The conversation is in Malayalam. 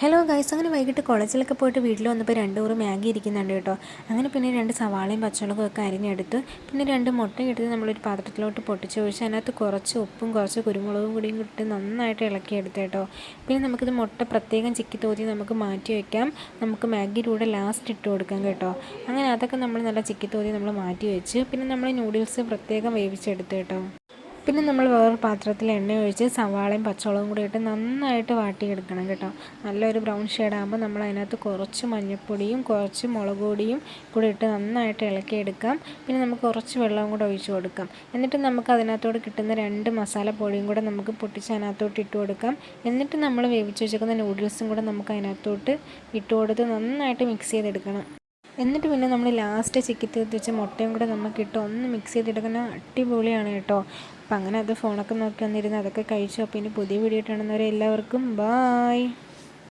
ഹലോ ഗൈസ്, അങ്ങനെ വൈകിട്ട് കോളേജിലൊക്കെ പോയിട്ട് വീട്ടിൽ വന്നപ്പോൾ 2 ഉറി മാഗി ഇരിക്കുന്നുണ്ട് കേട്ടോ. അങ്ങനെ പിന്നെ 2 സവാളയും പച്ചമുളകും ഒക്കെ അരിഞ്ഞെടുത്ത് പിന്നെ 2 മുട്ടയും എടുത്ത് നമ്മളൊരു പാത്രത്തിലോട്ട് പൊട്ടിച്ചൊഴിച്ച് അതിനകത്ത് കുറച്ച് ഉപ്പും കുറച്ച് കുരുമുളകും കൂടിയും ഇട്ട് നന്നായിട്ട് ഇളക്കിയെടുത്ത് കേട്ടോ. പിന്നെ നമുക്കിത് മുട്ട പ്രത്യേകം ചിക്കി തോതി നമുക്ക് മാറ്റി വയ്ക്കാം. നമുക്ക് മാഗിയുടെ കൂടെ ലാസ്റ്റ് ഇട്ട് കൊടുക്കാം കേട്ടോ. അങ്ങനെ അതൊക്കെ നമ്മൾ നല്ല ചിക്കി തോതി നമ്മൾ മാറ്റി വെച്ച് പിന്നെ നമ്മൾ നൂഡിൽസ് പ്രത്യേകം വേവിച്ചെടുത്ത് കേട്ടോ. പിന്നെ നമ്മൾ വേറൊരു പാത്രത്തിൽ എണ്ണ ഒഴിച്ച് സവാളയും പച്ചമുളകും കൂടി ഇട്ട് നന്നായിട്ട് വാട്ടിയെടുക്കണം കേട്ടോ. നല്ലൊരു ബ്രൗൺ ഷെയ്ഡാകുമ്പോൾ നമ്മൾ അതിനകത്ത് കുറച്ച് മഞ്ഞൾപ്പൊടിയും കുറച്ച് മുളക് പൊടിയും കൂടി ഇട്ട് നന്നായിട്ട് ഇളക്കിയെടുക്കാം. പിന്നെ നമുക്ക് കുറച്ച് വെള്ളവും കൂടെ ഒഴിച്ച് കൊടുക്കാം. എന്നിട്ട് നമുക്ക് അതിനകത്തോട് കിട്ടുന്ന 2 മസാലപ്പൊടിയും കൂടെ നമുക്ക് പൊട്ടിച്ച് അതിനകത്തോട്ട് ഇട്ട് കൊടുക്കാം. എന്നിട്ട് നമ്മൾ വേവിച്ച് വെച്ചേക്കുന്ന നൂഡിൽസും കൂടെ നമുക്ക് അതിനകത്തോട്ട് ഇട്ട് കൊടുത്ത് നന്നായിട്ട് മിക്സ് ചെയ്തെടുക്കണം. എന്നിട്ട് പിന്നെ നമ്മൾ ലാസ്റ്റ് ചിക്കി തീർത്ത് വെച്ച മുട്ടയും കൂടെ നമുക്കിട്ട് ഒന്ന് മിക്സ് ചെയ്തെടുക്കുന്ന അടിപൊളിയാണ് കേട്ടോ. അപ്പം അങ്ങനെ അത് ഫോണൊക്കെ നോക്കി വന്നിരുന്ന് അതൊക്കെ കഴിച്ചു. അപ്പോൾ ഇനി പുതിയ വീഡിയോ ഇട്ടാണെന്നവരെ എല്ലാവർക്കും ബായ്.